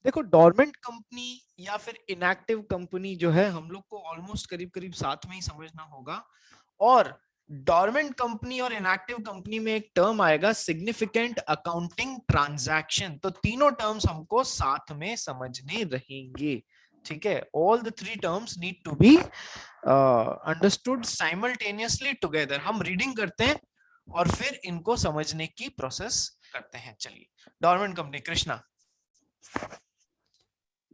देखो dormant company या फिर इनएक्टिव कंपनी जो है हम लोग को ऑलमोस्ट करीब करीब साथ में ही समझना होगा। और डोरमेंट कंपनी और इनएक्टिव कंपनी में एक टर्म आएगा सिग्निफिकेंट अकाउंटिंग ट्रांजैक्शन। तो तीनों टर्म्स हमको साथ में समझने रहेंगे। ठीक है, all the three terms need to be understood simultaneously together. हम रीडिंग करते हैं और फिर इनको समझने की प्रोसेस करते हैं। चलिए, dormant company, Krishna.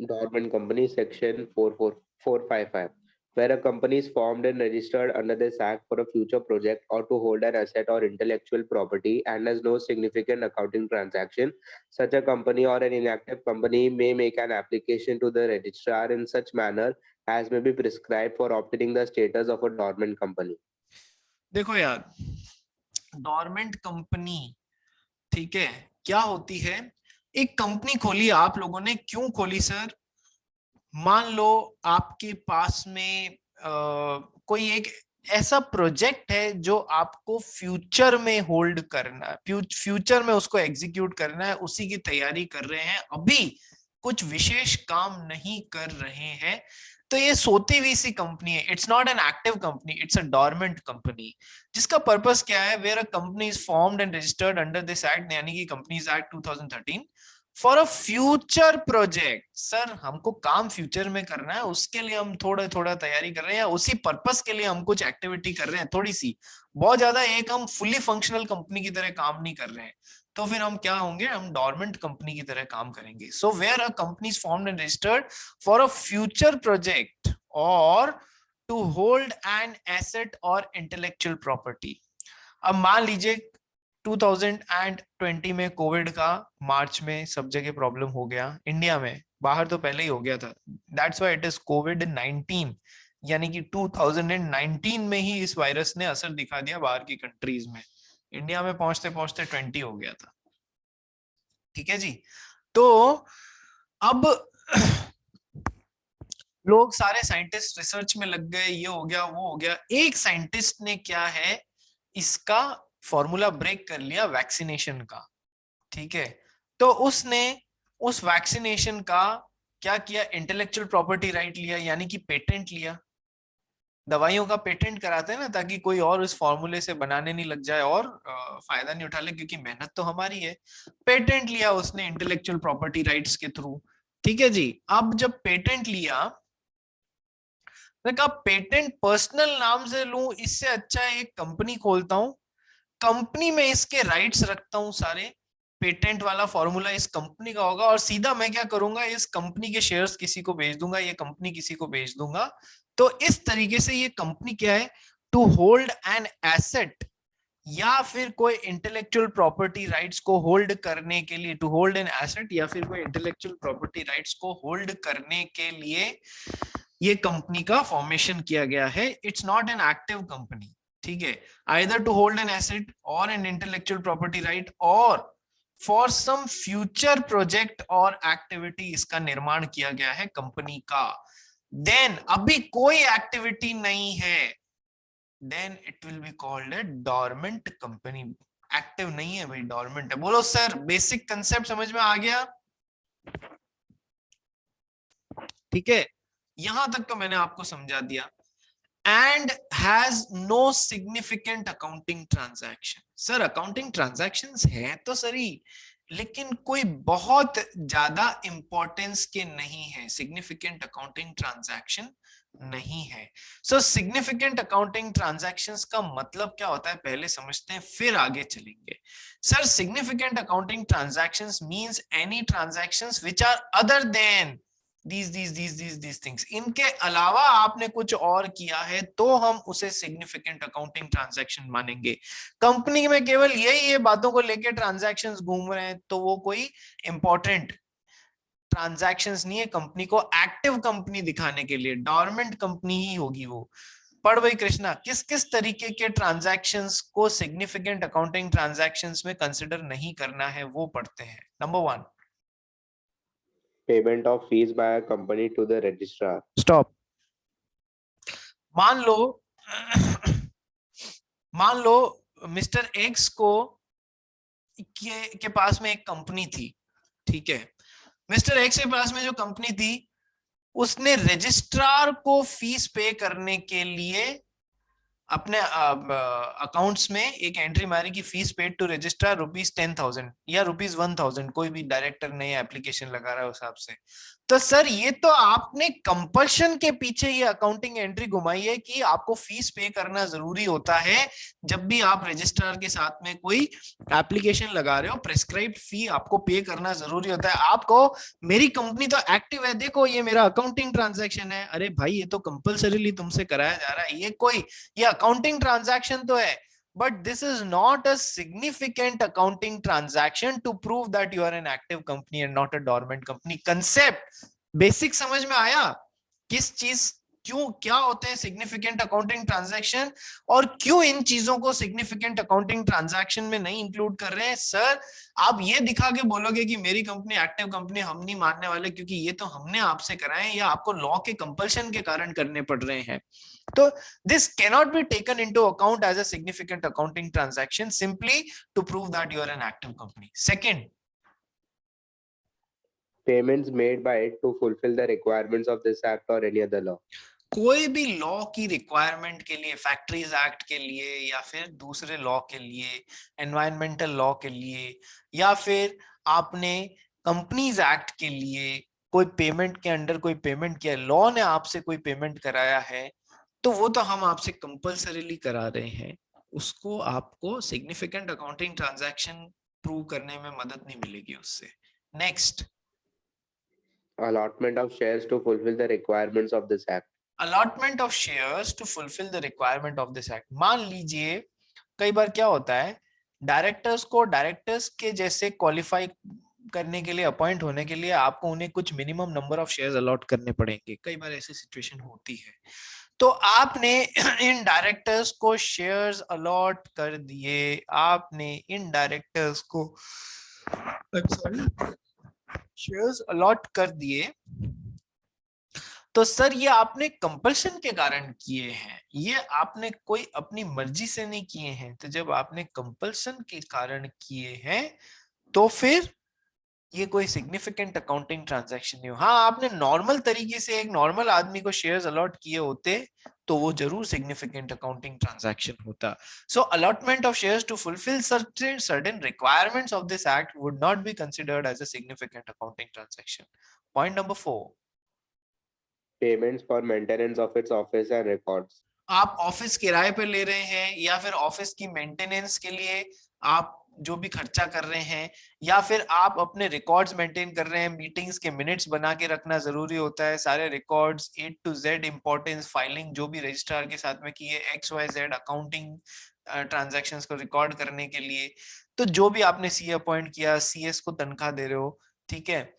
Dormant Company Section 45455, where a company is formed and registered under this Act for a future project or to hold an asset or intellectual property and has no significant accounting transaction, such a company or an inactive company may make an application to the registrar in such manner as may be prescribed for obtaining the status of a dormant company. देखो यार, dormant company, ठीक है, क्या होती है? एक company खोली आप लोगों ने, क्यों खोली सर? मान लो आपके पास में कोई एक ऐसा प्रोजेक्ट है जो आपको फ्यूचर में होल्ड करना है, फ्यूचर में उसको एग्जीक्यूट करना है, उसी की तैयारी कर रहे हैं, अभी कुछ विशेष काम नहीं कर रहे हैं। तो ये सोती हुई सी कंपनी है। It's not an active company, it's a dormant company, जिसका पर्पस क्या है? Where a company is formed and registered under this act, यानी कि companies act 2013, for a future project. Sir हमको काम फ्यूचर में करना है, उसके लिए हम थोड़ा थोड़ा तैयारी कर रहे हैं, उसी पर्पस के लिए हम कुछ एक्टिविटी कर रहे हैं, थोड़ी सी, बहुत ज्यादा एक हम फुली फंक्शनल कंपनी की तरह काम नहीं कर रहे हैं। तो फिर हम क्या होंगे? हम डोरमेंट कंपनी की तरह काम करेंगे। So where a company is formed and registered for a future project or to hold an asset or intellectual property. अब मान लीजिए 2020 में कोविड का मार्च में सब जगह प्रॉब्लम हो गया, इंडिया में, बाहर तो पहले ही हो गया था। दैट्स व्हाई इट इज कोविड-19, यानी कि 2019 में ही इस वायरस ने असर दिखा दिया बाहर की कंट्रीज में। इंडिया में पहुंचते पहुंचते 20 हो गया था। ठीक है जी। तो अब लोग सारे साइंटिस्ट रिसर्च में लग गए, ये हो गया वो हो गया। एक साइंटिस्ट ने क्या है, इसका फॉर्मूला ब्रेक कर लिया वैक्सीनेशन का। ठीक है, तो उसने उस वैक्सीनेशन का क्या किया? इंटेलेक्चुअल प्रॉपर्टी राइट लिया, यानी कि पेटेंट लिया। दवाइयों का पेटेंट कराते हैं ना, ताकि कोई और उस फॉर्मूले से बनाने नहीं लग जाए और फायदा नहीं उठा ले, क्योंकि मेहनत तो हमारी है। पेटेंट लिया उसने इंटेलेक्चुअल प्रॉपर्टी राइट्स के थ्रू। ठीक है जी। अब जब पेटेंट लिया, कहा पेटेंट पर्सनल नाम से लूं, इससे अच्छा एक कंपनी खोलता हूं, कंपनी में इसके राइट्स रखता हूं सारे, पेटेंट वाला फॉर्मूला इस कंपनी का होगा, और सीधा मैं क्या करूंगा, इस कंपनी के शेयर्स किसी को बेच दूंगा, ये कंपनी किसी को बेच दूंगा। तो इस तरीके से ये कंपनी क्या है? टू होल्ड एन एसेट या फिर कोई इंटेलेक्चुअल प्रॉपर्टी राइट्स को होल्ड करने के लिए, टू होल्ड एन एसेट या फिर कोई इंटेलेक्चुअल प्रॉपर्टी राइट्स को होल्ड करने के लिए ये कंपनी का फॉर्मेशन किया गया है। It's not an active company. ठीक है, either to hold an asset or an intellectual property right or for some future project or activity इसका निर्माण किया गया है कंपनी का। देन अभी कोई एक्टिविटी नहीं है, then it will be called a dormant company. Active नहीं है भाई, डोरमेंट है। बोलो सर, बेसिक कंसेप्ट समझ में आ गया? ठीक है, यहां तक तो मैंने आपको समझा दिया। And has no significant accounting transaction. Sir accounting transactions है तो सही, लेकिन कोई बहुत ज्यादा इंपॉर्टेंस के नहीं है, सिग्निफिकेंट अकाउंटिंग ट्रांजैक्शन नहीं है। सो सिग्निफिकेंट अकाउंटिंग ट्रांजैक्शंस का मतलब क्या होता है, पहले समझते हैं फिर आगे चलेंगे। Sir significant accounting transactions means any transactions which are other than these things। इनके अलावा आपने कुछ और किया है तो हम उसे सिग्निफिकेंट अकाउंटिंग ट्रांजैक्शन मानेंगे। कंपनी में केवल यही ये बातों को लेके ट्रांजैक्शंस घूम रहे हैं तो वो कोई इंपॉर्टेंट ट्रांजैक्शंस नहीं है। कंपनी को एक्टिव कंपनी दिखाने के लिए डोरमेंट कंपनी ही होगी वो। पढ़ भाई कृष्णा, किस किस तरीके के ट्रांजैक्शंस को सिग्निफिकेंट अकाउंटिंग ट्रांजैक्शंस में कंसिडर नहीं करना है वो पढ़ते हैं। Number 1, Payment of fees by a company to the registrar. Stop. मान लो मान लो मिस्टर एक्स को के पास में एक कंपनी थी। ठीक है, मिस्टर एक्स के पास में जो कंपनी थी, उसने रजिस्ट्रार को फीस पे करने के लिए अपने अकाउंट्स में एक एंट्री मारी कि फीस पेड टू रजिस्ट्रार ₹10,000 या ₹1,000, कोई भी डायरेक्टर नई एप्लीकेशन लगा रहा है उस हिसाब से। तो सर ये तो आपने कंपल्शन के पीछे ये अकाउंटिंग एंट्री घुमाई है कि आपको फीस पे करना जरूरी होता है जब भी आप रजिस्ट्रार के साथ में कोई एप्लीकेशन लगा रहे हो, प्रेस्क्राइब्ड फी आपको पे करना जरूरी होता है। आपको मेरी कंपनी तो एक्टिव है, देखो ये मेरा अकाउंटिंग ट्रांजैक्शन है। अरे भाई ये तो कंपल्सरीली तुमसे कराया जा रहा है, ये अकाउंटिंग ट्रांजैक्शन तो है, but this is not a significant accounting transaction to prove that you are an active company and not a dormant company. Concept basic समझ में आया? किस चीज, क्यों, क्या होते हैं सिग्निफिकेंट अकाउंटिंग ट्रांजैक्शन और क्यों इन चीजों को सिग्निफिकेंट अकाउंटिंग ट्रांजैक्शन में नहीं इंक्लूड कर रहे हैं? सर आप ये दिखा के बोलोगे कि मेरी कंपनी एक्टिव कंपनी, हम नहीं मानने वाले क्योंकि ये तो हमने आपसे कराए या आपको लॉ के कंपल्शन के कारण करने पड़ रहे हैं। तो this cannot be taken into account as a significant accounting transaction simply to prove that you are an active company. Second, payments made by it to fulfill the requirements of this act or any other law. कोई भी law की requirement के लिए, factories act के लिए या फिर दूसरे लॉ के लिए, एनवायरमेंटल लॉ के लिए, या फिर आपने कंपनीज एक्ट के लिए कोई पेमेंट के अंडर कोई पेमेंट किया, लॉ ने आपसे कोई पेमेंट कराया है, तो वो तो हम आपसे कंपल्सरीली करा रहे हैं, उसको आपको सिग्निफिकेंट अकाउंटिंग ट्रांजैक्शन प्रूव करने में मदद नहीं मिलेगी उससे। Next, allotment of shares to fulfill the requirements of this act. Allotment of shares to fulfil the requirement of this act. मान लीजिए कई बार क्या होता है, डायरेक्टर्स को डायरेक्टर्स के जैसे क्वालिफाई करने के लिए, अपॉइंट होने के लिए आपको उन्हें कुछ minimum number of shares allot करने पड़ेंगे। कई बार ऐसी सिचुएशन होती है, तो आपने इन डायरेक्टर्स को शेयर्स अलॉट कर दिए, आपने इन डायरेक्टर्स को शेयर्स अलॉट कर दिए, तो सर ये आपने कंपल्शन के कारण किए हैं, ये आपने कोई अपनी मर्जी से नहीं किए हैं। तो जब आपने कंपल्शन के कारण किए हैं तो फिर ये कोई सिग्निफिकेंट अकाउंटिंग ट्रांजैक्शन नहीं हो। हाँ, आपने नॉर्मल तरीके से एक नॉर्मल आदमी को शेयर्स अलॉट किए होते तो वो जरूर सिग्निफिकेंट अकाउंटिंग ट्रांजैक्शन होता। So allotment of shares to fulfil certain requirements of this act would not be considered as a significant accounting transaction. Point number 4, payments for maintenance of its office and records. आप office किराए पे ले रहे हैं या फिर office की maintenance के लिए आप जो भी खर्चा कर रहे हैं, या फिर आप अपने रिकॉर्ड्स मेंटेन कर रहे हैं, मीटिंग्स के मिनट्स बना के रखना जरूरी होता है, सारे records A to Z importance filing जो भी रजिस्ट्रार के साथ में की है, XYZ अकाउंटिंग ट्रांजैक्शंस को रिकॉर्ड करने के लिए। तो जो भी आपने CA अपॉइंट किया, CS को तनख्वाह दे रहे हो, ठीक है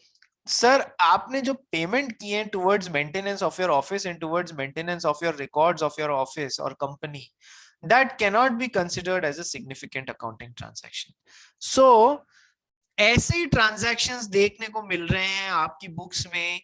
सर, आपने जो पेमेंट किए towards maintenance of your office and towards maintenance of your records of your office और company, that cannot be considered as a significant accounting transaction. So ऐसे ही ट्रांजैक्शंस देखने को मिल रहे हैं आपकी बुक्स में,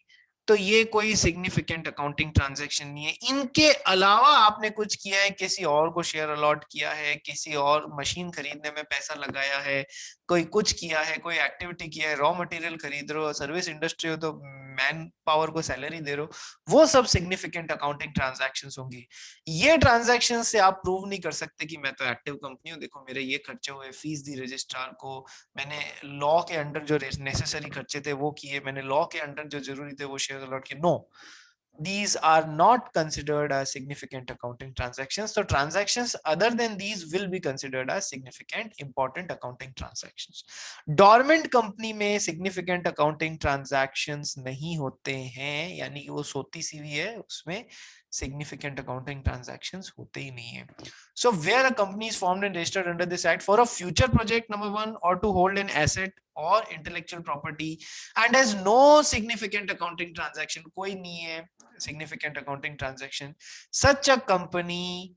तो ये कोई सिग्निफिकेंट अकाउंटिंग ट्रांजैक्शन नहीं है। इनके अलावा आपने कुछ किया है, किसी और को शेयर अलॉट किया है, किसी और मशीन खरीदने में पैसा लगाया है, कोई कुछ किया है, कोई एक्टिविटी किया है, रॉ मटेरियल खरीद रहे हो, सर्विस इंडस्ट्री हो तो मैन पावर को सैलरी दे रहे हो, वो सब सिग्निफिकेंट अकाउंटिंग ट्रांजैक्शंस होंगी। ये ट्रांजैक्शन से आप प्रूव नहीं कर सकते कि मैं तो एक्टिव कंपनी हूँ, देखो मेरे ये खर्चे हुए, फीस दी रजिस्ट्रार को, मैंने लॉ के अंडर जो नेसेसरी खर्चे थे वो किए, मैंने लॉ के अंडर जो जरूरी थे वो शेयर अलॉट किए। No, these are not considered as significant accounting transactions. So transactions other than these will be considered as significant important accounting transactions. Dormant company में significant accounting transactions नहीं होते हैं, यानी कि वो सोती सी भी है, उसमें significant accounting transactions होते ही नहीं है। So where a company is formed and registered under this act for a future project, number one, or to hold an asset or intellectual property and has no significant accounting transaction, कोई नहीं है significant accounting transaction, such a company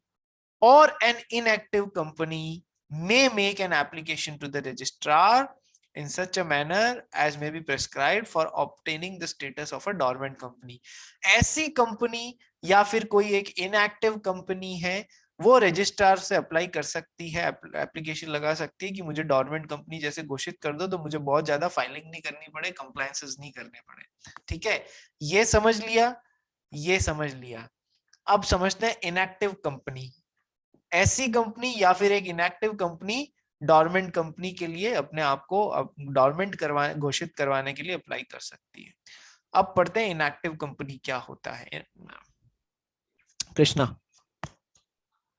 or an inactive company may make an application to the registrar in such a manner as may be prescribed for obtaining the status of a dormant company. ऐसी company या फिर कोई एक inactive company है वो registrar से apply कर सकती है, एप्लीकेशन लगा सकती है कि मुझे डोरमेंट कंपनी जैसे घोषित कर दो, तो मुझे बहुत ज्यादा फाइलिंग नहीं करनी पड़े, कंप्लायंसेस नहीं करने पड़े। ठीक है, ये समझ लिया, ये समझ लिया। अब समझते हैं इनएक्टिव कंपनी। ऐसी कंपनी या फिर एक इनएक्टिव कंपनी डोरमेंट कंपनी के लिए अपने आप को डोरमेंट करवाने, घोषित करवाने के लिए अप्लाई कर सकती है। अब पढ़ते हैं इनएक्टिव कंपनी क्या होता है। Krishna.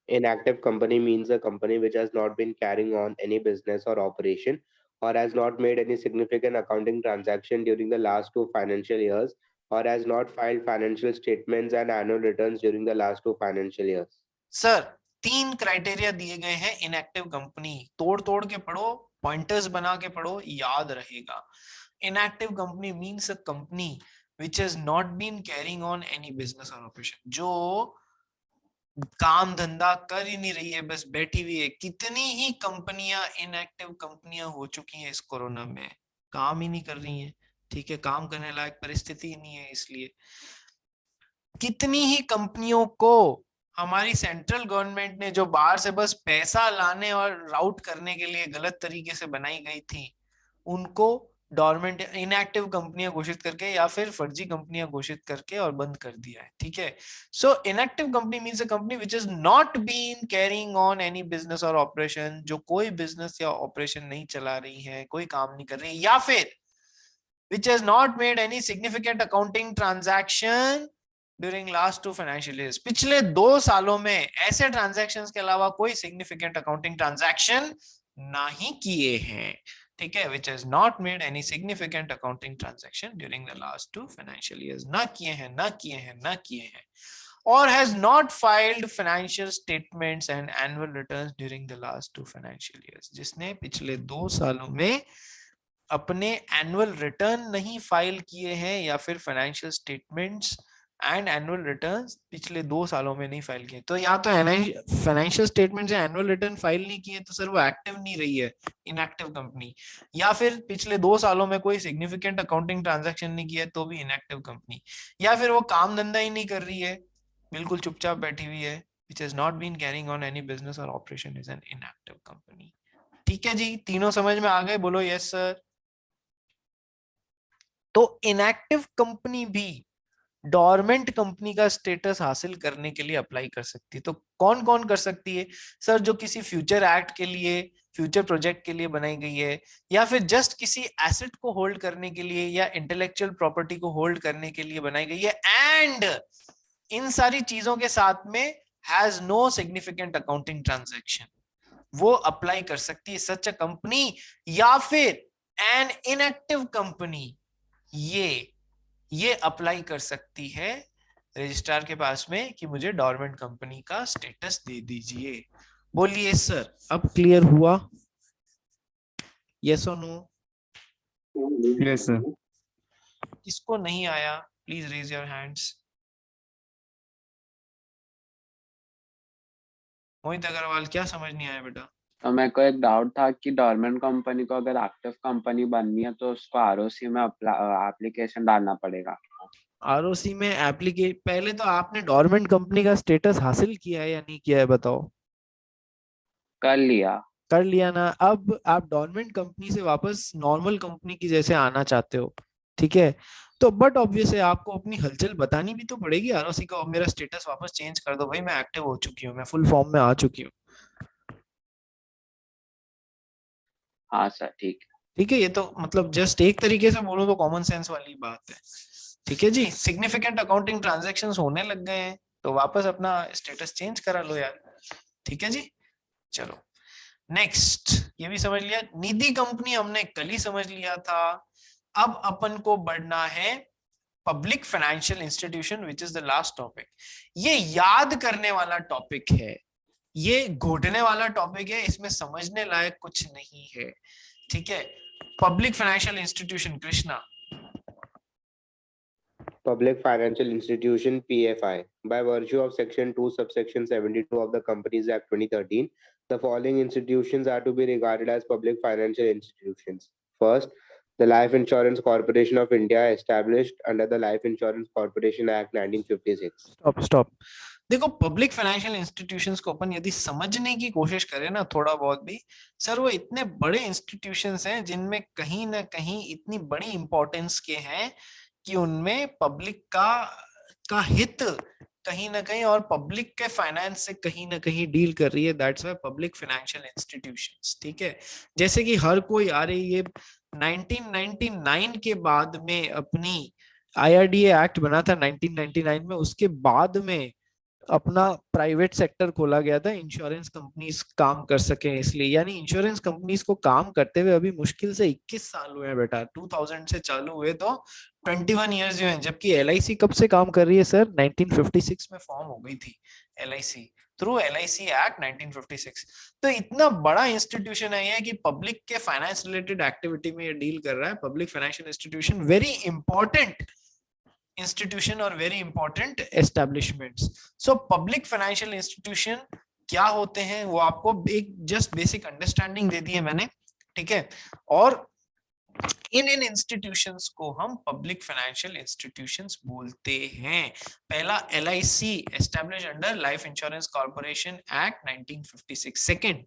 Inactive company means a company which has not been carrying on any business or operation or has not made any significant accounting transaction during the last 2 financial years or has not filed financial statements and annual returns during the last 2 financial years. Sir 3 criteria दिए गए हैं inactive company, तोड़ तोड़ के पढ़ो, pointers बना के पढ़ो, याद रहेगा। Inactive company means a company which has not been carrying on any business or operation, जो काम धंधा कर ही नहीं रही है, बस बैठी हुई है। कितनी ही कंपनियां इनएक्टिव कंपनियां हो चुकी हैं इस कोरोना में, काम ही नहीं कर रही हैं। ठीक है, काम करने लायक परिस्थिति ही नहीं है, इसलिए कितनी ही कंपनियों को हमारी सेंट्रल गवर्नमेंट ने जो बाहर से बस पैसा लाने और राउट करने के लिए गलत तरीके से बनाई गई थी, उनको डोरमेंट इनएक्टिव कंपनियां घोषित करके या फिर फर्जी कंपनियां घोषित करके और बंद कर दिया है। ठीक है, so inactive company means a company which is not been carrying on any business और ऑपरेशन, जो कोई बिजनेस या ऑपरेशन नहीं चला रही है, कोई काम नहीं कर रही है, या फिर which has not made any significant accounting transaction during last 2 financial years, पिछले 2 सालों में ऐसे ट्रांजैक्शंस के अलावा कोई significant accounting transaction नहीं किए हैं। ठीक है, which has not made any significant accounting transaction during the last 2 financial years, ना किए हैं, ना किए हैं, ना किए हैं, or has not filed financial statements and annual returns during the last 2 financial years, जिसने पिछले 2 सालों में अपने एनुअल रिटर्न नहीं फाइल किए हैं या फिर financial statements and annual returns पिछले 2 सालों में नहीं फाइल किए। तो या तो फाइनेंशियल स्टेटमेंट्स या एनुअल रिटर्न फाइल नहीं किए तो सर वो एक्टिव नहीं रही है, इनएक्टिव कंपनी, या फिर पिछले 2 सालों में कोई सिग्निफिकेंट अकाउंटिंग ट्रांजैक्शन नहीं किया तो भी इनएक्टिव कंपनी, या फिर वो काम धंधा ही नहीं कर रही है, बिल्कुल चुपचाप बैठी हुई है, which has not been carrying on any business or operation, is an inactive company। ठीक है जी, तीनों समझ में आ गए? बोलो यस सर। तो इनएक्टिव कंपनी भी डोरमेंट कंपनी का स्टेटस हासिल करने के लिए अप्लाई कर सकती है। तो कौन कौन कर सकती है सर? जो किसी फ्यूचर एक्ट के लिए, फ्यूचर प्रोजेक्ट के लिए बनाई गई है, या फिर जस्ट किसी एसेट को होल्ड करने के लिए या इंटेलेक्चुअल प्रॉपर्टी को होल्ड करने के लिए बनाई गई है, एंड इन सारी चीजों के साथ में has no significant accounting transaction, वो अप्लाई कर सकती है सच अ कंपनी। या फिर एन इनएक्टिव कंपनी, ये अप्लाई कर सकती है रजिस्ट्रार के पास में कि मुझे डोरमेंट कंपनी का स्टेटस दे दीजिए। बोलिए सर, अब क्लियर हुआ? यस और नो? Yes sir. किसको नहीं आया please raise your hands. Mohit Agarwal, क्या समझ नहीं आया बेटा? तो मेरे को एक डाउट था कि डोरमेंट कंपनी को अगर एक्टिव कंपनी बननी है तो उसको आरओसी में एप्लीकेशन डालना पड़ेगा। आरओसी में पहले तो आपने डोरमेंट कंपनी का स्टेटस हासिल किया है या नहीं किया है बताओ? कर लिया। कर लिया ना। अब आप डोरमेंट कंपनी से वापस नॉर्मल कंपनी की जैसे आना चाहते हो, ठीक है, तो बट ऑब्वियस है आपको अपनी हलचल बतानी भी तो पड़ेगी आरओसी को, मेरा स्टेटस वापस चेंज कर दो भाई, मैं एक्टिव हो चुकी हूँ, मैं फुल फॉर्म में आ चुकी हूँ। हाँ सर, ठीक है। ठीक है, ये तो मतलब जस्ट एक तरीके से बोलो तो कॉमन सेंस वाली बात है। ठीक है जी, सिग्निफिकेंट अकाउंटिंग ट्रांजैक्शंस होने लग गए हैं तो वापस अपना स्टेटस चेंज करा लो यार। ठीक है जी, चलो नेक्स्ट, ये भी समझ लिया। निधि कंपनी हमने कल ही समझ लिया था। अब अपन को बढ़ना है public financial institution, which is the last topic. ये याद करने वाला टॉपिक है, ये घोटने वाला टॉपिक है, इसमें समझने लायक कुछ नहीं है। ठीक है, public financial institution Krishna. Public Financial Institution PFI. By virtue of Section 2, Subsection 72 of the Companies Act 2013, the following institutions are to be regarded as public financial institutions. First, the Life Insurance Corporation of India, established under the Life Insurance Corporation Act 1956. Stop. देखो public financial institutions को अपन यदि समझने की कोशिश करें ना थोड़ा बहुत भी, सर वो इतने बड़े इंस्टीट्यूशंस हैं जिनमें कहीं ना कहीं इतनी बड़ी इंपॉर्टेंस के हैं कि उनमें पब्लिक का हित कहीं ना कहीं और पब्लिक के फाइनेंस से कहीं ना कहीं डील कर रही है। That's why public financial institutions, ठीक है। जैसे कि हर कोई आ रही है 1999 के बाद में अपनी IRDA एक्ट बना था 1999 में, उसके बाद में अपना प्राइवेट सेक्टर खोला गया था, इंश्योरेंस कंपनीज काम कर सके इसलिए। यानी इंश्योरेंस कंपनीज को काम करते हुए अभी मुश्किल से 21 साल हुए हैं बेटा, 2000 से चालू हुए तो 21 इयर्स हुए हैं। जबकि LIC कब से काम कर रही है सर? 1956 में फॉर्म हो गई थी LIC, थ्रू LIC एक्ट 1956। तो इतना बड़ा इंस्टीट्यूशन है ये कि पब्लिक के फाइनेंस रिलेटेड एक्टिविटी में ये डील कर रहा है। Public financial institution very important institution और very important establishments. So public financial institution क्या होते हैं वो आपको एक जस्ट बेसिक अंडरस्टैंडिंग दे दी है मैंने, ठीक है। और इन इंस्टीट्यूशंस को हम पब्लिक फाइनेंशियल इंस्टीट्यूशंस बोलते हैं। पहला LIC establish under life insurance corporation act 1956। Second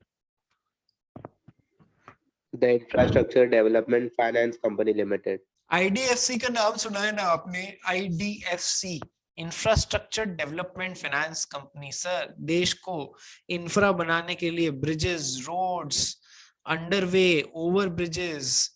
The Infrastructure Development Finance Company Limited. IDFC का नाम सुना है ना आपने? IDFC infrastructure development finance company. Sir देश को इंफ्रा बनाने के लिए bridges, roads, underway, over bridges,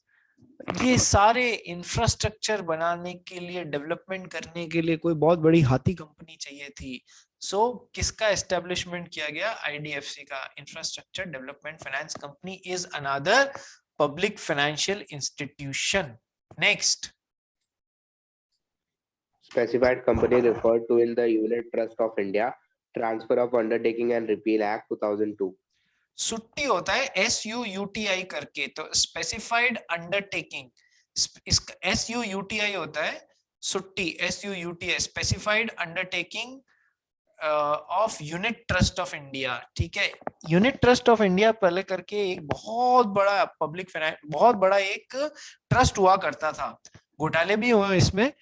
ये सारे इंफ्रास्ट्रक्चर बनाने के लिए, डेवलपमेंट करने के लिए कोई बहुत बड़ी हाथी कंपनी चाहिए थी। सो किसका एस्टेब्लिशमेंट किया गया? IDFC का। Infrastructure development finance company is another public financial institution. Next. Specified company referred to in the Unit Trust of India, Transfer of Undertaking and Repeal Act 2002. सुट्टी होता है SUUTI करके, तो स्पेसिफाइड अंडरटेकिंग, SUUTI होता है सुट्टी, SUUTI specified undertaking of unit Trust of India, ठीक है। यूनिट ट्रस्ट ऑफ इंडिया पहले करके एक बहुत बड़ा पब्लिक फाइनेंस, बहुत बड़ा एक ट्रस्ट हुआ करता था, घोटाले भी हुए इसमें।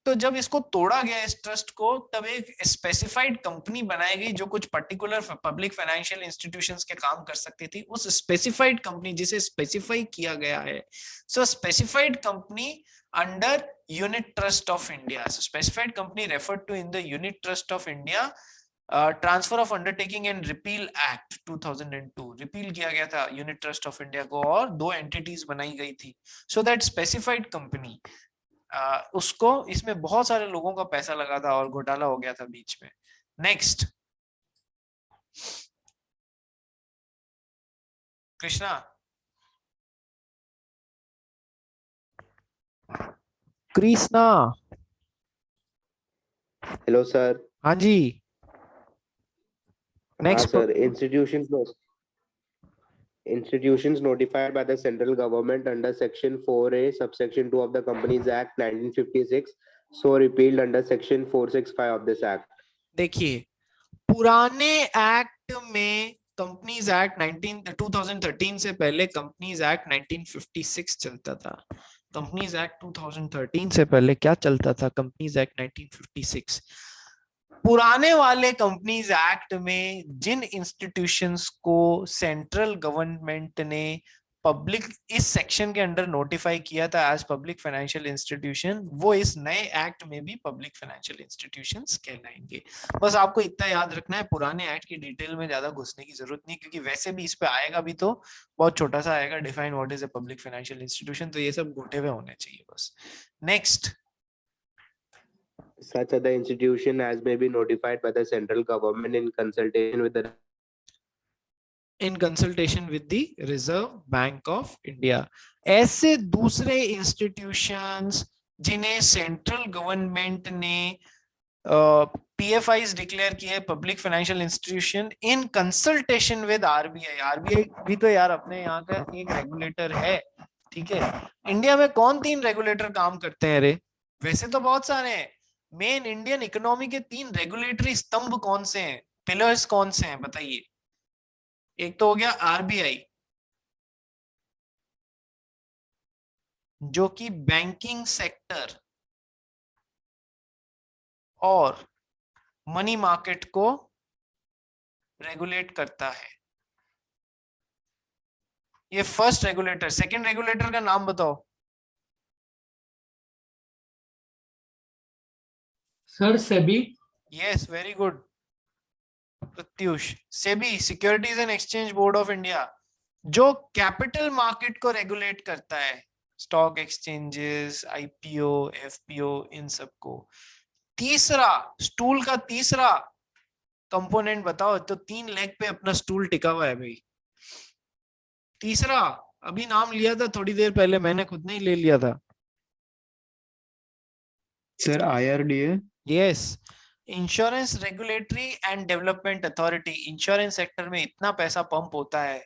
तो जब इसको तोड़ा गया इस ट्रस्ट को, तब एक स्पेसिफाइड कंपनी बनाई गई जो कुछ पर्टिकुलर पब्लिक फाइनेंशियल इंस्टीट्यूशंस के काम कर सकती थी। उस स्पेसिफाइड कंपनी जिसे स्पेसिफाई किया गया है, so specified company under Unit Trust of India. So specified company referred to in the Unit Trust of India, Transfer of Undertaking and Repeal Act 2002, repeal किया गया था यूनिट ट्रस्ट ऑफ इंडिया को और दो entities बनाई गई थी। So that specified company, उसको, इसमें बहुत सारे लोगों का पैसा लगा था और घोटाला हो गया था बीच में। Next Krishna. Krishna. Hello, sir. हाँ जी। Next Sir. Institutions notified by the central government under Section 4A, Subsection 2 of the Companies Act 1956, so repealed under Section 465 of this Act. देखिए पुराने एक्ट में कंपनीज एक्ट 2013 से पहले कंपनीज एक्ट 1956 चलता था। Companies act 2013 से पहले क्या चलता था? Companies act 1956। पुराने वाले कंपनीज एक्ट में जिन इंस्टीट्यूशंस को सेंट्रल गवर्नमेंट ने पब्लिक इस सेक्शन के अंडर नोटिफाई किया था एज पब्लिक फाइनेंशियल इंस्टीट्यूशन, वो इस नए एक्ट में भी पब्लिक फाइनेंशियल इंस्टीट्यूशंस कहलाएंगे। बस आपको इतना याद रखना है, पुराने एक्ट की डिटेल में ज्यादा घुसने की जरूरत नहीं, क्योंकि वैसे भी इस पे आएगा भी तो बहुत छोटा सा आएगा, define what is a public financial institution, तो ये सब घोटे हुए होने चाहिए बस। Next. Such other institution as may be notified by the central government in consultation with the reserve bank of India. ऐसे दूसरे इंस्टीट्यूशंस जिन्हें सेंट्रल गवर्नमेंट ने PFIs डिक्लेयर किए, public financial institution in consultation with RBI। RBI भी तो यार अपने यहाँ का एक रेगुलेटर है, ठीक है। इंडिया में कौन 3 रेगुलेटर काम करते हैं रे? वैसे तो बहुत सारे हैं। मेन इंडियन इकोनॉमी के 3 रेगुलेटरी स्तंभ कौन से हैं, पिलर्स कौन से हैं बताइए? एक तो हो गया RBI, जो कि बैंकिंग सेक्टर और मनी मार्केट को रेगुलेट करता है? ये फर्स्ट रेगुलेटर। सेकंड रेगुलेटर का नाम बताओ। Sir SEBI. Yes, very good Pratyush. SEBI, securities and exchange board of India, जो कैपिटल मार्केट को रेगुलेट करता है, स्टॉक एक्सचेंजेस, आईपीओ, एफपीओ, इन सबको। तीसरा, स्टूल का तीसरा कंपोनेंट बताओ। तो 3 लेग पे अपना स्टूल टिका हुआ है भाई। तीसरा अभी नाम लिया था थोड़ी देर पहले, मैंने खुद नहीं ले लिया था। Sir IRDA। Yes, insurance regulatory and development authority. Insurance sector में इतना पैसा पंप होता है,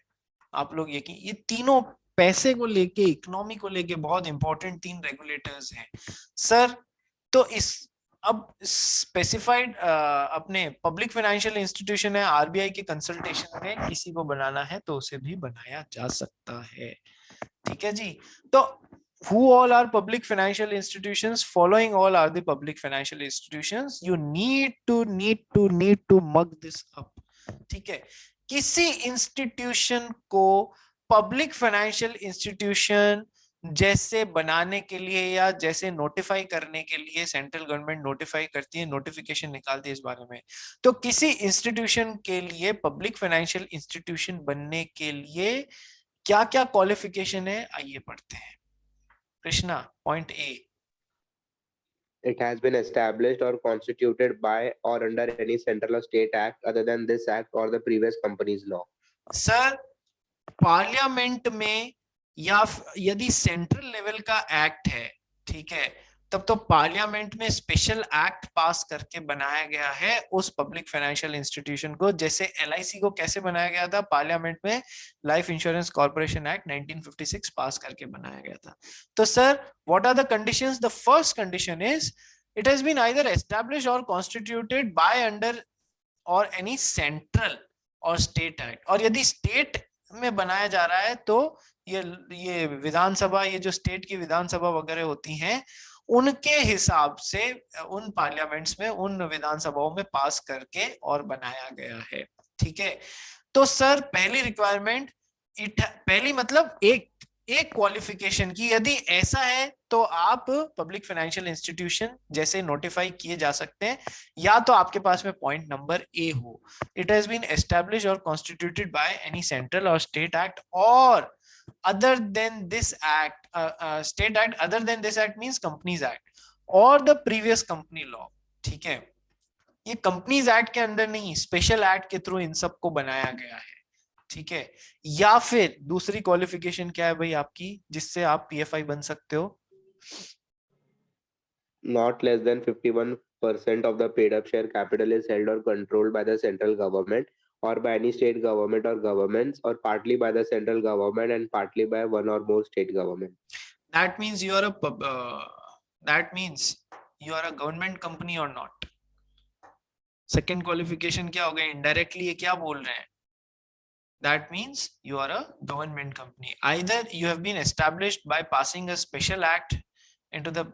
आप लोग ये तीनों पैसे को लेके, इकोनॉमी को लेके बहुत इंपॉर्टेंट 3 रेगुलेटर्स हैं सर। तो इस अब स्पेसिफाइड अपने पब्लिक फाइनेंशियल इंस्टीट्यूशन है, आरबीआई के कंसल्टेशन में किसी को बनाना है तो उसे भी बनाया जा सकता है। ठीक है जी। तो who all are public financial institutions? Following all are the public financial institutions. You need to mug this up. ठीक है, किसी इंस्टीट्यूशन को पब्लिक फाइनेंशियल इंस्टीट्यूशन जैसे बनाने के लिए या जैसे नोटिफाई करने के लिए सेंट्रल गवर्नमेंट नोटिफाई करती है, नोटिफिकेशन निकालती है इस बारे में। तो किसी इंस्टीट्यूशन के लिए, पब्लिक फाइनेंशियल इंस्टीट्यूशन बनने के लिए क्या क्या क्वालिफिकेशन है, आइए पढ़ते हैं। Krishna, point A. It has been established or constituted by or under any central or state act other than this act or the previous company's law. Sir, parliament में या यदि सेंट्रल लेवल का एक्ट है, ठीक है, तब तो पार्लियामेंट में स्पेशल एक्ट पास करके बनाया गया है उस पब्लिक फाइनेंशियल इंस्टीट्यूशन को। जैसे एलआईसी को कैसे बनाया गया था, पार्लियामेंट में लाइफ इंश्योरेंस कॉर्पोरेशन एक्ट 1956 पास करके बनाया गया था। तो sir, what are the conditions? The first condition is it has been either established or constituted by under or any central or state act. और यदि स्टेट में बनाया जा रहा है तो ये विधानसभा, ये जो स्टेट की विधानसभा वगैरह होती हैं, उनके हिसाब से उन पार्लियामेंट्स में, उन विधानसभाओं में पास करके और बनाया गया है। ठीक है, तो सर पहली रिक्वायरमेंट, पहली मतलब एक क्वालिफिकेशन की, यदि ऐसा है तो आप पब्लिक फाइनेंशियल इंस्टीट्यूशन जैसे नोटिफाई किए जा सकते हैं, या तो आपके पास में पॉइंट नंबर ए हो, it has been established or constituted by any central or state act और other than this act, state act other than this act means companies act or the previous company law। ठीक है, ये companies act के अंदर नहीं, special act के through इन सबको बनाया गया है। ठीक है, या फिर दूसरी क्वालिफिकेशन क्या है भाई आपकी, जिससे आप पीएफआई बन सकते हो? Not less than 51% of the paid up share capital is held or controlled by the central government or by any state government or governments, or partly by the central government and partly by one or more state government. That means you are a government company or not? Second qualification क्या हो गया? Indirectly ये क्या बोल रहे हैं? That means you are a government company. Either you have been established by passing a special act into the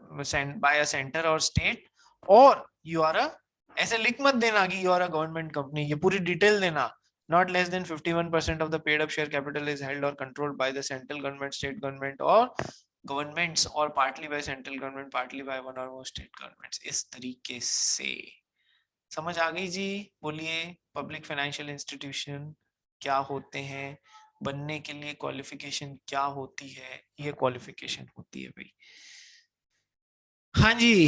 by a center or state, or you are a, ऐसे लिख मत देना कि you are a government company, ये पूरी detail देना। Not less than 51% of the paid up share capital is held or controlled by the central government, state government or governments, or partly by central government, partly by one or more state governments। इस तरीके से समझ आ गई जी? बोलिए, public financial institution क्या होते हैं, बनने के लिए क्वालिफिकेशन क्या होती है, ये क्वालिफिकेशन होती है भाई। हाँ जी,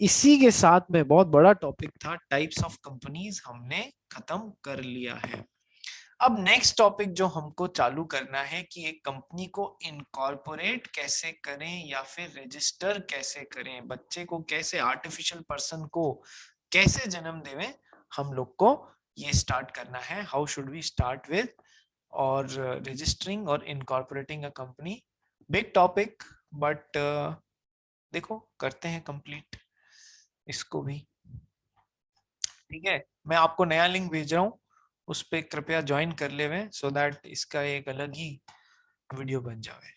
इसी के साथ में बहुत बड़ा टॉपिक था टाइप्स ऑफ कंपनीज हमने खत्म कर लिया है। अब नेक्स्ट टॉपिक जो हमको चालू करना है कि एक कंपनी को इनकॉर्पोरेट कैसे करें या फिर रजिस्टर कैसे करें, बच्चे को कैसे, आर्टिफिशियल पर्सन को कैसे जन्म देवें, हम लोग को ये स्टार्ट करना है। How should we start with or registering or incorporating a company. Big topic, but देखो करते हैं कंप्लीट इसको भी। ठीक है, मैं आपको नया लिंक भेज रहा हूँ, उस पे कृपया ज्वाइन कर ले, सो दैट इसका एक अलग ही वीडियो बन जाए।